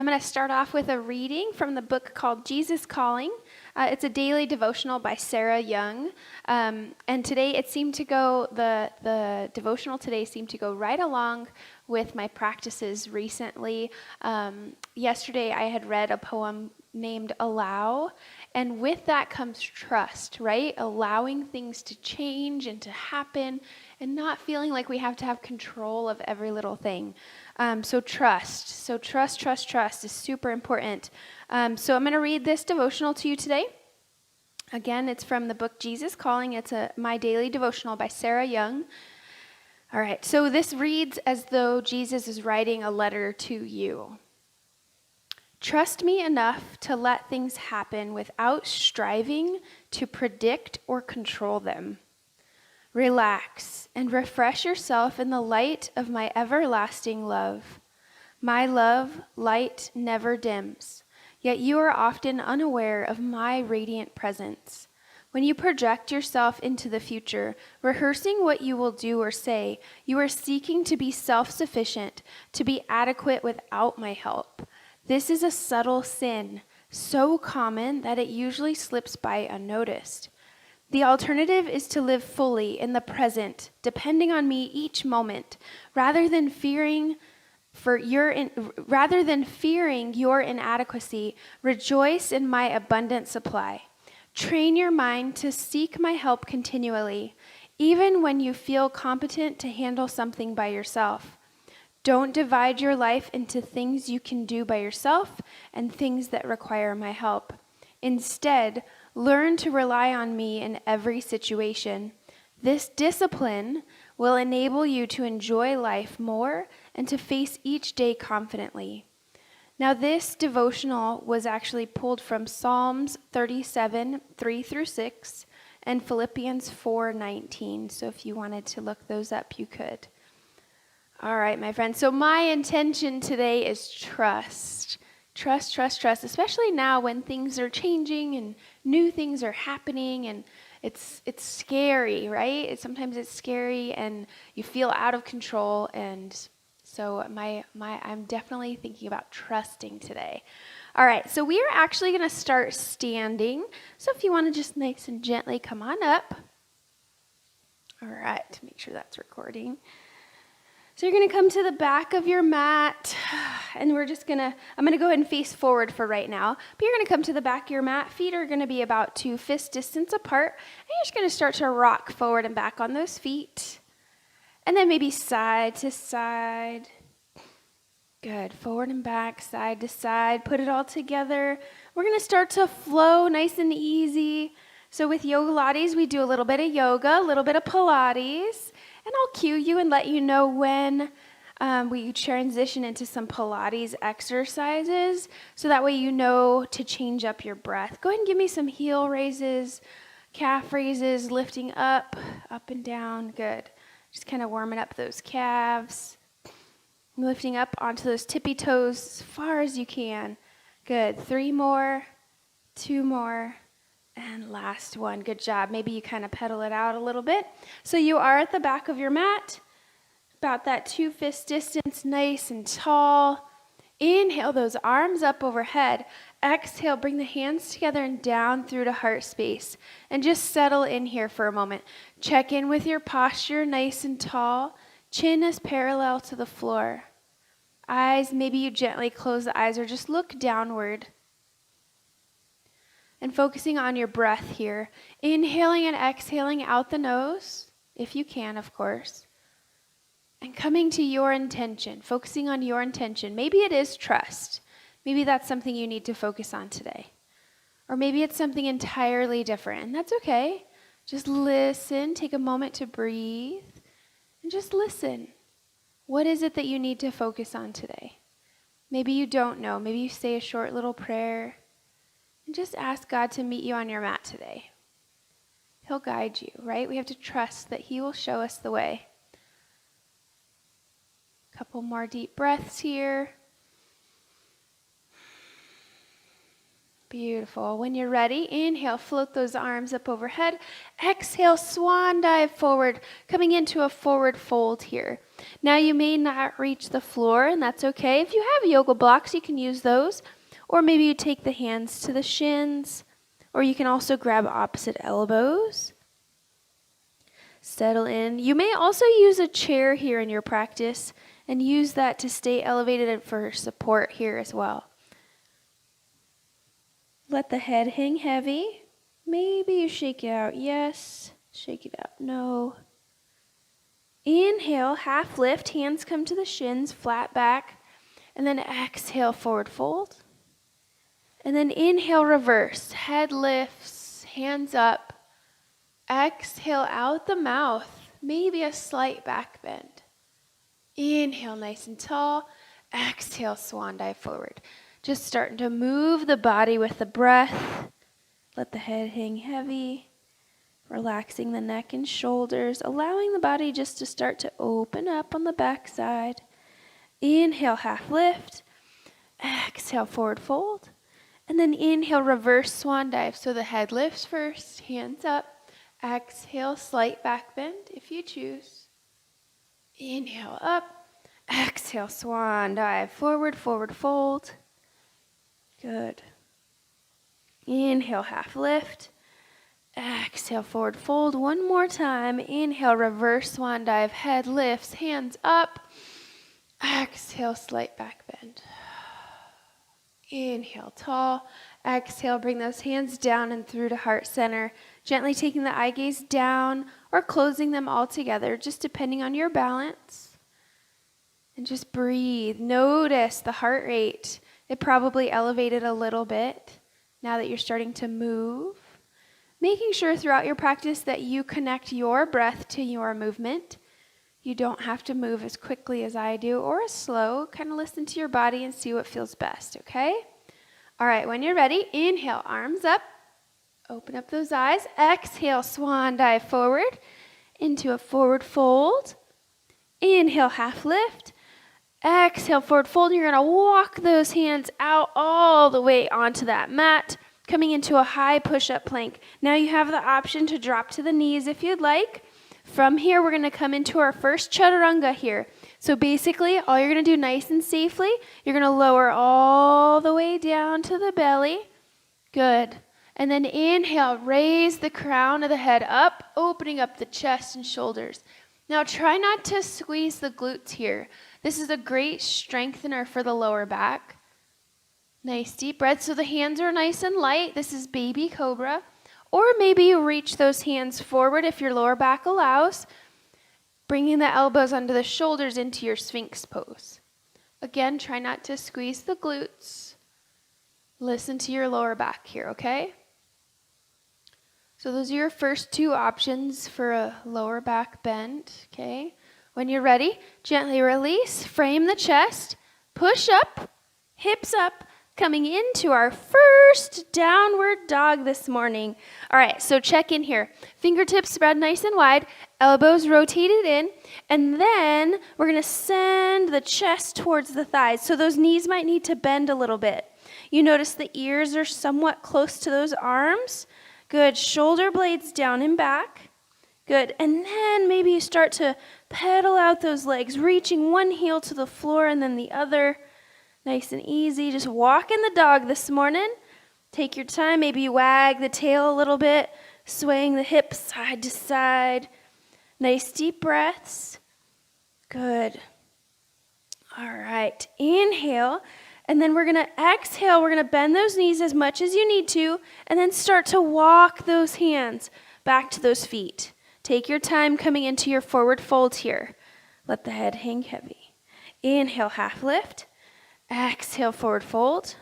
I'm going to start off with a reading from the book called Jesus Calling. It's a daily devotional by Sarah Young. And today it seemed to go, the devotional today seemed to go right along with my practices recently. Yesterday I had read a poem named Allow, and with that comes trust, right? Allowing things to change and to happen and not feeling like we have to have control of every little thing. So trust is super important. So I'm going to read this devotional to you today. Again, it's from the book Jesus Calling. It's my daily devotional by Sarah Young. All right, so this reads as though Jesus is writing a letter to you. Trust me enough to let things happen without striving to predict or control them. Relax and refresh yourself in the light of my everlasting love. My love, light never dims, yet you are often unaware of my radiant presence. When you project yourself into the future, rehearsing what you will do or say, you are seeking to be self-sufficient, to be adequate without my help. This is a subtle sin, so common that it usually slips by unnoticed. The alternative is to live fully in the present, depending on me each moment, rather than fearing your inadequacy. Rejoice in my abundant supply. Train your mind to seek my help continually, even when you feel competent to handle something by yourself. Don't divide your life into things you can do by yourself and things that require my help. Instead, learn to rely on me in every situation. This discipline will enable you to enjoy life more and to face each day confidently. Now, this devotional was actually pulled from Psalms 37, 3 through 6, and Philippians 4:19. So if you wanted to look those up, you could. All right, my friends. So my intention today is trust. Trust, especially now when things are changing and new things are happening, and it's scary, right? Sometimes it's scary and you feel out of control, and so I'm definitely thinking about trusting today. All right, so we are actually going to start standing. So if you want to just nice and gently come on up. All right, to make sure that's recording. So you're going to come to the back of your mat, and I'm going to go ahead and face forward for right now, but you're going to come to the back of your mat. Feet are going to be about 2 fist distance apart, and you're just going to start to rock forward and back on those feet, and then maybe side to side. Good, forward and back, side to side, put it all together. We're going to start to flow nice and easy. So with Yoga Lattes, we do a little bit of yoga, a little bit of Pilates. And I'll cue you and let you know when we transition into some Pilates exercises, so that way you know to change up your breath. Go ahead and give me some heel raises, calf raises, lifting up and down. Good. Just kind of warming up those calves. Lifting up onto those tippy toes as far as you can. Good. 3 more, 2 more. And last one. Good job. Maybe you kind of pedal it out a little bit. So you are at the back of your mat, about that 2 fist distance, nice and tall. Inhale those arms up overhead. Exhale, bring the hands together and down through to heart space. And just settle in here for a moment. Check in with your posture, nice and tall. Chin is parallel to the floor. Eyes, maybe you gently close the eyes or just look downward. And focusing on your breath here. Inhaling and exhaling out the nose, if you can, of course. And coming to your intention, focusing on your intention. Maybe it is trust. Maybe that's something you need to focus on today. Or maybe it's something entirely different, and that's okay. Just listen, take a moment to breathe, and just listen. What is it that you need to focus on today? Maybe you don't know. Maybe you say a short little prayer. And just ask God to meet you on your mat today. He'll guide you, right? We have to trust that He will show us the way. A couple more deep breaths here. Beautiful. When you're ready, inhale, float those arms up overhead. Exhale, swan dive forward, coming into a forward fold here. Now you may not reach the floor, and that's okay. If you have yoga blocks, you can use those. Or maybe you take the hands to the shins, or you can also grab opposite elbows. Settle in. You may also use a chair here in your practice and use that to stay elevated and for support here as well. Let the head hang heavy. Maybe you shake it out. Yes. Shake it out. No. Inhale, half lift. Hands come to the shins, flat back. And then exhale, forward fold. And then inhale, reverse. Head lifts, hands up. Exhale out the mouth. Maybe a slight back bend. Inhale, nice and tall. Exhale, swan dive forward. Just starting to move the body with the breath. Let the head hang heavy. Relaxing the neck and shoulders. Allowing the body just to start to open up on the back side. Inhale, half lift. Exhale, forward fold. And then inhale, reverse swan dive. So the head lifts first, hands up. Exhale, slight back bend if you choose. Inhale, up. Exhale, swan dive. Forward, forward fold. Good. Inhale, half lift. Exhale, forward fold. One more time. Inhale, reverse swan dive. Head lifts, hands up. Exhale, slight back bend. Inhale, tall. Exhale, bring those hands down and through to heart center. Gently taking the eye gaze down or closing them all together, just depending on your balance. And just breathe. Notice the heart rate. It probably elevated a little bit now that you're starting to move. Making sure throughout your practice that you connect your breath to your movement. You don't have to move as quickly as I do or as slow. Kind of listen to your body and see what feels best, okay? All right, when you're ready, inhale, arms up. Open up those eyes. Exhale, swan dive forward into a forward fold. Inhale, half lift. Exhale, forward fold. You're going to walk those hands out all the way onto that mat, coming into a high push-up plank. Now you have the option to drop to the knees if you'd like. From here, we're going to come into our first Chaturanga here. So basically, all you're going to do nice and safely, you're going to lower all the way down to the belly. Good. And then inhale, raise the crown of the head up, opening up the chest and shoulders. Now try not to squeeze the glutes here. This is a great strengthener for the lower back. Nice deep breath. So the hands are nice and light. This is baby cobra. Or maybe you reach those hands forward if your lower back allows, bringing the elbows under the shoulders into your Sphinx pose. Again, try not to squeeze the glutes. Listen to your lower back here, okay? So those are your first two options for a lower back bend, okay? When you're ready, gently release, frame the chest, push up, hips up, coming into our first downward dog this morning. All right, so check in here. Fingertips spread nice and wide, elbows rotated in, and then we're going to send the chest towards the thighs. So those knees might need to bend a little bit. You notice the ears are somewhat close to those arms. Good. Shoulder blades down and back. Good. And then maybe you start to pedal out those legs, reaching one heel to the floor and then the other. Nice and easy. Just walk in the dog this morning. Take your time. Maybe you wag the tail a little bit, swaying the hips side to side. Nice deep breaths. Good. All right. Inhale. And then we're going to exhale. We're going to bend those knees as much as you need to, and then start to walk those hands back to those feet. Take your time coming into your forward fold here. Let the head hang heavy. Inhale, half lift. Exhale, forward fold.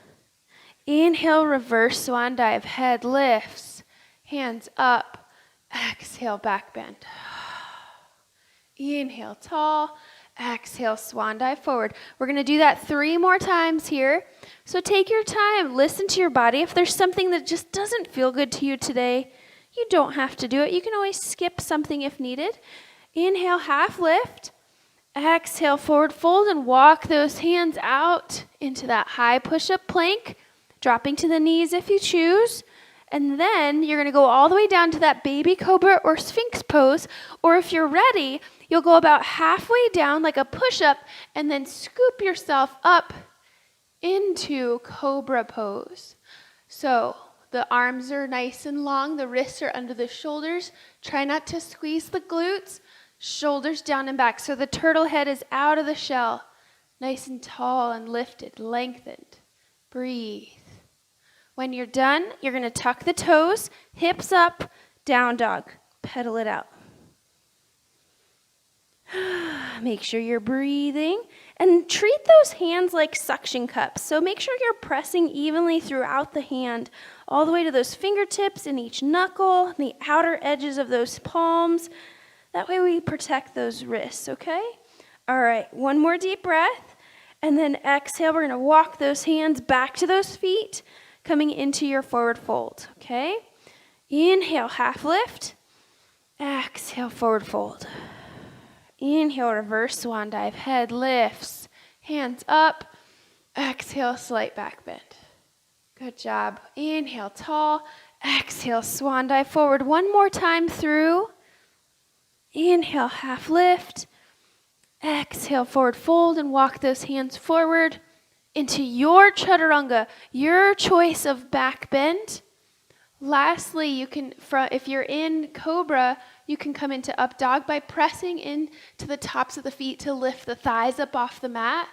Inhale, reverse swan dive. Head lifts. Hands up. Exhale, back bend. Inhale, tall. Exhale, swan dive forward. We're going to do that 3 more times here. So take your time. Listen to your body. If there's something that just doesn't feel good to you today, you don't have to do it. You can always skip something if needed. Inhale, half lift. Exhale, forward fold, and walk those hands out into that high push-up plank. dropping to the knees if you choose. And then you're going to go all the way down to that baby cobra or sphinx pose. Or if you're ready, you'll go about halfway down like a push-up and then scoop yourself up into cobra pose. So the arms are nice and long. The wrists are under the shoulders. Try not to squeeze the glutes. Shoulders down and back. So the turtle head is out of the shell. Nice and tall and lifted, lengthened. Breathe. When you're done, you're going to tuck the toes, hips up, down dog. Pedal it out. Make sure you're breathing. And treat those hands like suction cups. So make sure you're pressing evenly throughout the hand, all the way to those fingertips and each knuckle, the outer edges of those palms. That way we protect those wrists, okay? All right, one more deep breath. And then exhale, we're going to walk those hands back to those feet, coming into your forward fold, okay? Inhale, half lift. Exhale, forward fold. Inhale, reverse swan dive. Head lifts, hands up. Exhale, slight back bend. Good job. Inhale, tall. Exhale, swan dive forward. One more time through. Inhale, half lift. Exhale, forward fold and walk those hands forward into your chaturanga, your choice of back bend. Lastly, you can, if you're in cobra, you can come into up dog by pressing into the tops of the feet to lift the thighs up off the mat.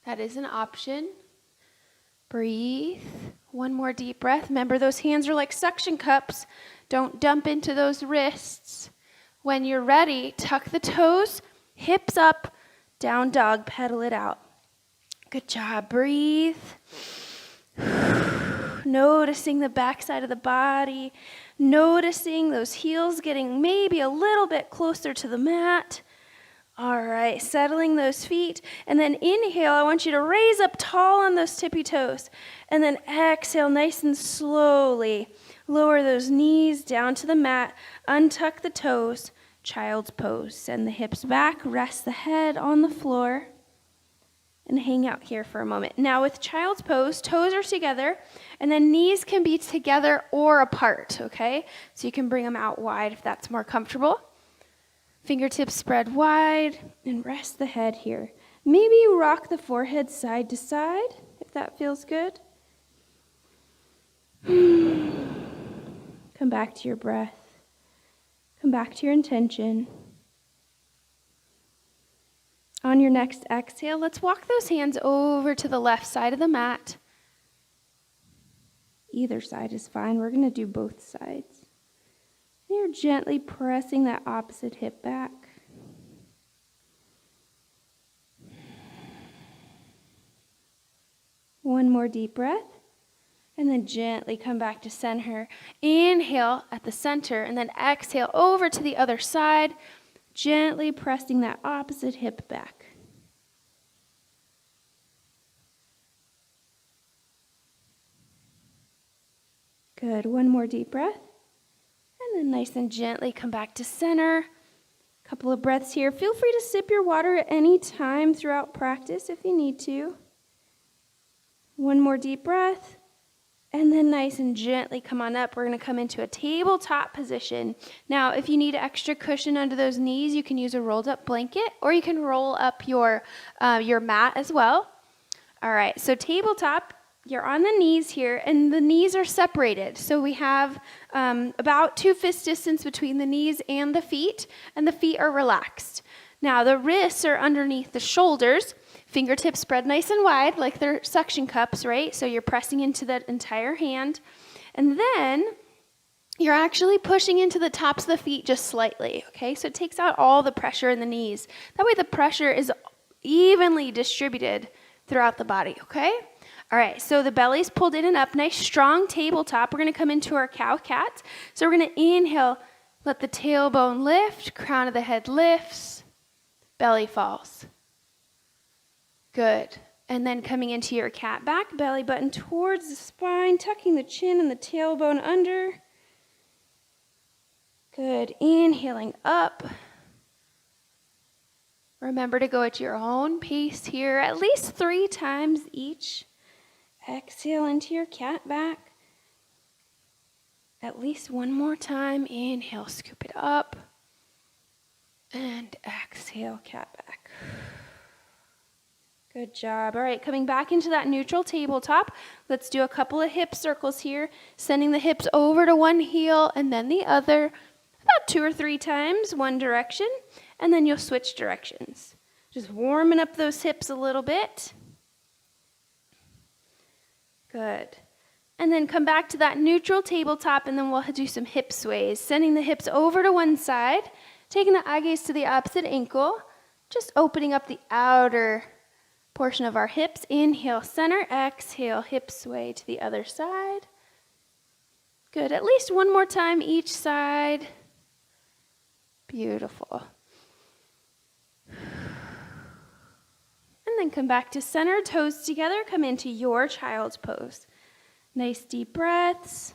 That is an option. Breathe. One more deep breath. Remember, those hands are like suction cups. Don't dump into those wrists. When you're ready, tuck the toes, hips up, down dog, pedal it out. Good job. Breathe. Noticing the backside of the body, noticing those heels getting maybe a little bit closer to the mat. All right, settling those feet. And then inhale, I want you to raise up tall on those tippy toes. And then exhale, nice and slowly. Lower those knees down to the mat. Untuck the toes. Child's pose. Send the hips back. Rest the head on the floor. And hang out here for a moment. Now with child's pose, toes are together, and then knees can be together or apart, okay? So you can bring them out wide if that's more comfortable. Fingertips spread wide, and rest the head here. Maybe you rock the forehead side to side, if that feels good. Come back to your breath. Come back to your intention. On your next exhale, let's walk those hands over to the left side of the mat. Either side is fine. We're going to do both sides. You're gently pressing that opposite hip back. One more deep breath. And then gently come back to center. Inhale at the center, and then exhale over to the other side. Gently pressing that opposite hip back. Good. One more deep breath. And then nice and gently come back to center. Couple of breaths here. Feel free to sip your water at any time throughout practice if you need to. One more deep breath. And then nice and gently come on up. We're going to come into a tabletop position. Now, if you need extra cushion under those knees, you can use a rolled up blanket, or you can roll up your mat as well. All right, so tabletop, you're on the knees here, and the knees are separated. So we have about 2 fist distance between the knees and the feet are relaxed. Now, the wrists are underneath the shoulders. Fingertips spread nice and wide like they're suction cups, right? So you're pressing into that entire hand. And then you're actually pushing into the tops of the feet just slightly, okay? So it takes out all the pressure in the knees. That way the pressure is evenly distributed throughout the body, okay? All right, so the belly's pulled in and up, nice strong tabletop. We're going to come into our cow-cat. So we're going to inhale, let the tailbone lift, crown of the head lifts, belly falls. Good. And then coming into your cat back, belly button towards the spine, tucking the chin and the tailbone under. Good. Inhaling up. Remember to go at your own pace here, at least 3 times each. Exhale into your cat back. At least one more time. Inhale, scoop it up. And exhale, cat back. Good job. All right, coming back into that neutral tabletop. Let's do a couple of hip circles here, sending the hips over to one heel and then the other, about 2 or 3 times, one direction, and then you'll switch directions. Just warming up those hips a little bit. Good. And then come back to that neutral tabletop, and then we'll do some hip sways, sending the hips over to one side, taking the eye gaze to the opposite ankle, just opening up the outer portion of our hips. Inhale, center. Exhale, hip sway to the other side. Good. At least one more time each side. Beautiful. And then come back to center, toes together. Come into your child's pose. Nice deep breaths.